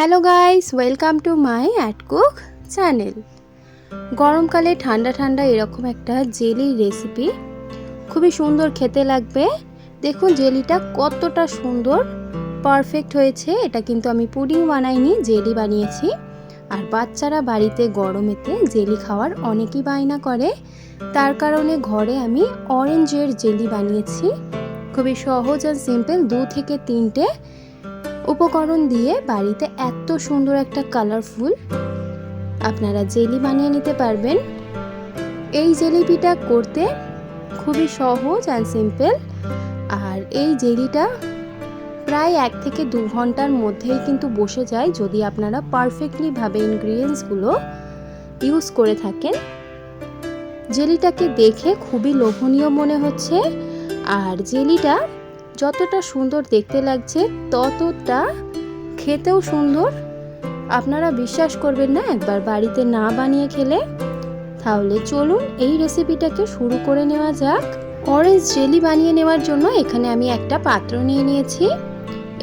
Hello guys, welcome to my at cook channel. গরমকালে ঠান্ডা ঠান্ডা এরকম একটা জেলি রেসিপি খুবই সুন্দর খেতে লাগবে। দেখুন জেলিটা কতটা সুন্দর পারফেক্ট হয়েছে। এটা কিন্তু আমি পুডিং বানাইনি, জেলি বানিয়েছি। আর বাচ্চারা বাড়িতে গরমেতে জেলি খাওয়ার অনেকই বায়না করে, তার কারণে ঘরে আমি অরেঞ্জের জেলি বানিয়েছি। খুবই সহজ আর সিম্পল, 2 থেকে 3টে উপকরণ দিয়ে বাড়িতে এত সুন্দর একটা কালারফুল আপনারা জেলি বানিয়ে নিতে পারবেন। এই জেলিপিটা করতে খুবই সহজ আর সিম্পল। আর এই জেলিটা প্রায় 1 থেকে 2 ঘন্টার মধ্যেই কিন্তু বসে যায়, যদি আপনারা পারফেক্টলি ভাবে ইনগ্রিডিয়েন্টসগুলো ইউজ করে থাকেন। জেলিটাকে দেখে খুবই লোভনীয় মনে হচ্ছে, আর জেলিটা যতটা সুন্দর দেখতে লাগছে ততটা খেতেও সুন্দর। আপনারা বিশ্বাস করবেন না একবার বাড়িতে না বানিয়ে খেলে। তাহলে চলুন এই রেসিপিটাকে শুরু করে নেওয়া যাক। অরেঞ্জ জেলি বানিয়ে নেওয়ার জন্য এখানে আমি একটা পাত্র নিয়ে নিয়েছি।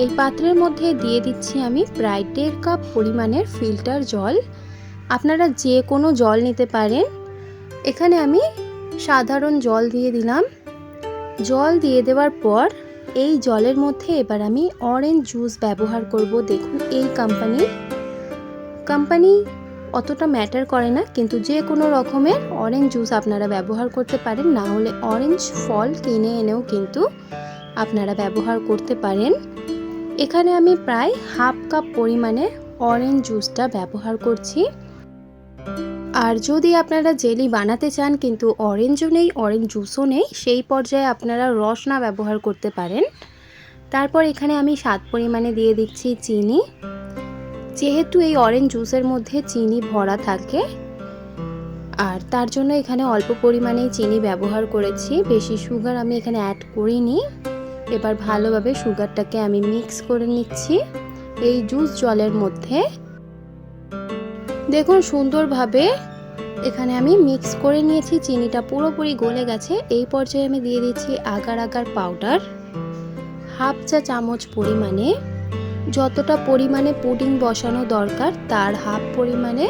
এই পাত্রের মধ্যে দিয়ে দিচ্ছি আমি প্রায় 1.5 কাপ পরিমাণের ফিল্টার জল। আপনারা যে কোনো জল নিতে পারেন। এখানে আমি সাধারণ জল দিয়ে দিলাম। জল দিয়ে দেওয়ার পর এই জলের মধ্যে এবার আমি অরেঞ্জ জুস ব্যবহার করব। দেখুন এই কোম্পানি অতটা ম্যাটার করে না, কিন্তু যে কোনো রকমের অরেঞ্জ জুস আপনারা ব্যবহার করতে পারেন, না হলে অরেঞ্জ ফল কিনে এনেও কিন্তু আপনারা ব্যবহার করতে পারেন। এখানে আমি প্রায় 1/2 কাপ পরিমাণে অরেঞ্জ জুসটা ব্যবহার করছি। আর যদি আপনারা জেলি বানাতে চান কিন্তু অরেঞ্জও নেই, অরেঞ্জ জুসও নেই, সেই পর্যায়ে আপনারা রস না ব্যবহার করতে পারেন। তারপর এখানে আমি স্বাদ পরিমাণে দিয়ে দিচ্ছি চিনি। যেহেতু এই অরেঞ্জ জুসের মধ্যে চিনি ভরা থাকে, আর তার জন্য এখানে অল্প পরিমাণেই চিনি ব্যবহার করেছি, বেশি সুগার আমি এখানে অ্যাড করিনি। এবার ভালোভাবে সুগারটাকে আমি মিক্স করে নিচ্ছি এই জুস জলের মধ্যে। দেখুন সুন্দরভাবে এখানে আমি মিক্স করে নিয়েছি, চিনিটা পুরোপুরি গলে গেছে। এই পর্যায়ে আমি দিয়ে দিচ্ছি আগার আগার পাউডার 1/2 চা চামচ পরিমাণে। যতটা পরিমাণে পুডিং বসানো দরকার তার 1/2 পরিমাণে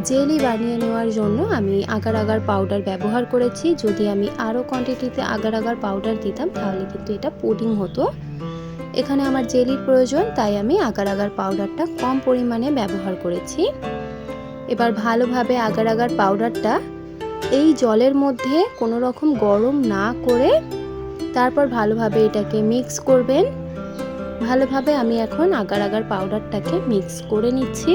জেলি বানিয়ে নেওয়ার জন্য আমি আগার আগার পাউডার ব্যবহার করেছি। যদি আমি আরও কোয়ান্টিটিতে আগার আগার পাউডার দিতাম তাহলে কিন্তু এটা পুডিং হতো। এখানে আমার জেলির প্রয়োজন, তাই আমি আগার আগার পাউডারটা কম পরিমাণে ব্যবহার করেছি। এবার ভালোভাবে আগার আগার পাউডারটা এই জলের মধ্যে কোনো রকম গরম না করে তারপর ভালোভাবে এটাকে মিক্স করবেন। ভালোভাবে আমি এখন আগার আগার পাউডারটাকে মিক্স করে নিচ্ছি।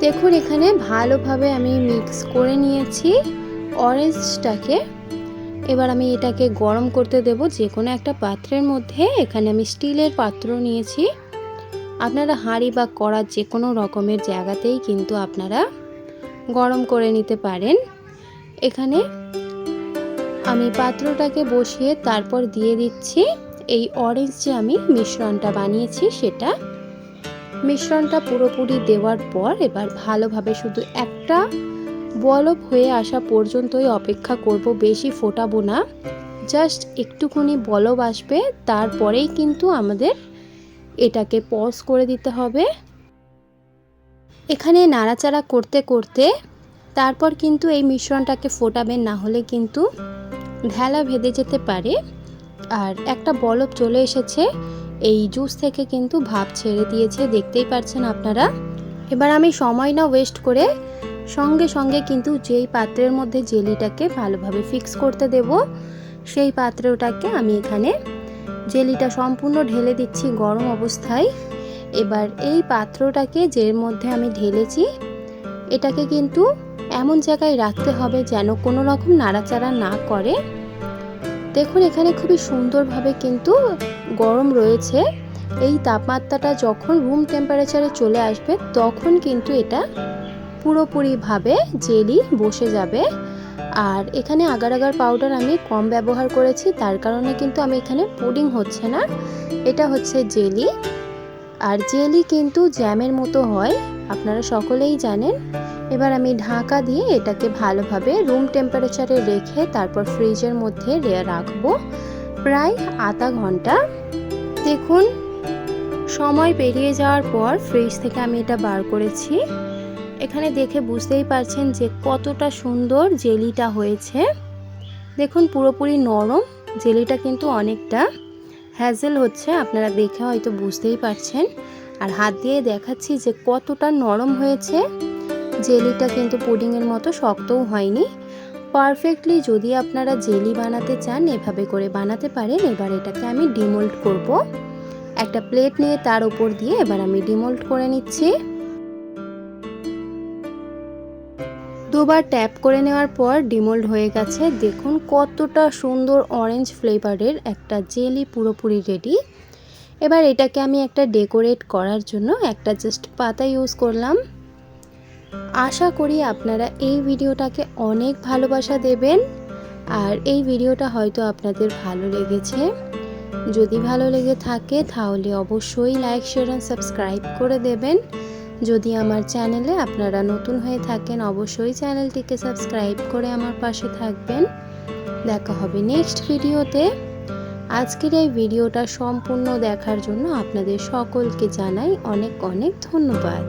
দেখুন এখানে ভালোভাবে আমি মিক্স করে নিয়েছি অরেঞ্জটাকে। এবার আমি এটাকে গরম করতে দেব যে কোনো একটা পাত্রের মধ্যে। এখানে আমি স্টিলের পাত্র নিয়েছি। আপনারা হাঁড়ি বা কড়া যে কোনো রকমের জায়গাতেই কিন্তু আপনারা গরম করে নিতে পারেন। এখানে আমি পাত্রটাকে বসিয়ে তারপর দিয়ে দিচ্ছি এই অরেঞ্জ যে আমি মিশ্রণটা বানিয়েছি সেটা। মিশ্রণটা পুরোপুরি দেওয়ার পর এবার ভালোভাবে শুধু একটা বলক হয়ে আসা পর্যন্তই অপেক্ষা করব, বেশি ফোটাবো না। জাস্ট একটুখানি বলক আসবে, তারপরেই কিন্তু আমাদের এটাকে পজ করে দিতে হবে। এখানে নাড়াচাড়া করতে করতে তারপর কিন্তু এই মিশ্রণটাকে ফোটাবেন, না হলে কিন্তু ঢেলা ভেদে যেতে পারে। আর একটা বলক চলে এসেছে, এই জুস থেকে কিন্তু ভাপ ছেড়ে দিয়েছে, দেখতেই পাচ্ছেন আপনারা। এবার আমি সময় না ওয়েস্ট করে সঙ্গে সঙ্গে কিন্তু যেই পাত্রের মধ্যে জেলিটাকে ভালোভাবে ফিক্স করতে দেব সেই পাত্রটাকে আমি এখানে জেলিটা সম্পূর্ণ ঢেলে দিচ্ছি গরম অবস্থায়। এবার এই পাত্রটাকে যের মধ্যে আমি ঢেলেছি এটাকে কিন্তু এমন জায়গায় রাখতে হবে যেন কোনো রকম নাড়াচাড়া না করে। দেখুন এখানে খুবই সুন্দরভাবে কিন্তু গরম রয়েছে। এই তাপমাত্রাটা যখন রুম টেম্পারেচারে চলে আসবে তখন কিন্তু এটা পুরোপুরিভাবে জেলি বসে যাবে। আর এখানে আগার আগার পাউডার আমি কম ব্যবহার করেছি, তার কারণে কিন্তু আমি এখানে পুডিং হচ্ছে না, এটা হচ্ছে জেলি। আর জেলি কিন্তু জ্যামের মতো হয়, আপনারা সকলেই জানেন। এবার আমি ঢাকা দিয়ে এটাকে ভালোভাবে রুম টেম্পারেচারে রেখে তারপর ফ্রিজের মধ্যে রাখবো প্রায় আধা ঘন্টা। দেখুন সময় পেরিয়ে যাওয়ার পর ফ্রিজ থেকে আমি এটা বার করেছি। এখানে দেখে বুঝতেই পারছেন যে কতটা সুন্দর জেলিটা হয়েছে। দেখুন পুরোপুরি নরম, জেলিটা কিন্তু অনেকটা হ্যাজেল হচ্ছে, আপনারা দেখে হয়তো বুঝতেই পারছেন। আর হাত দিয়ে দেখাচ্ছি যে কতটা নরম হয়েছে। জেলিটা কিন্তু পুডিংয়ের মতো শক্তও হয়নি, পারফেক্টলি। যদি আপনারা জেলি বানাতে চান এভাবে করে বানাতে পারেন। এবার এটাকে আমি ডিমোল্ড করব। একটা প্লেট নিয়ে তার উপর দিয়ে এবার আমি ডিমোল্ড করে নিচ্ছি। দুবার ট্যাপ করে নেওয়ার পর ডিমোল্ড হয়ে গেছে। দেখুন কতটা সুন্দর অরেঞ্জ ফ্লেভারের একটা জেলি পুরোপুরি রেডি। এবার এটাকে আমি একটা ডেকোরেট করার জন্য একটা জাস্ট পাতা ইউজ করলাম। আশা করি আপনারা এই ভিডিওটাকে অনেক ভালোবাসা দেবেন, আর এই ভিডিওটা হয়তো আপনাদের ভালো লেগেছে। যদি ভালো লেগে থাকে তাহলে অবশ্যই লাইক, শেয়ার এন্ড সাবস্ক্রাইব করে দেবেন। যদি আমার চ্যানেলে আপনারা নতুন হয়ে থাকেন অবশ্যই চ্যানেলটিকে সাবস্ক্রাইব করে আমার পাশে থাকবেন। দেখা হবে নেক্সট ভিডিওতে। আজকের এই ভিডিওটা সম্পূর্ণ দেখার জন্য আপনাদের সকলকে জানাই অনেক অনেক ধন্যবাদ।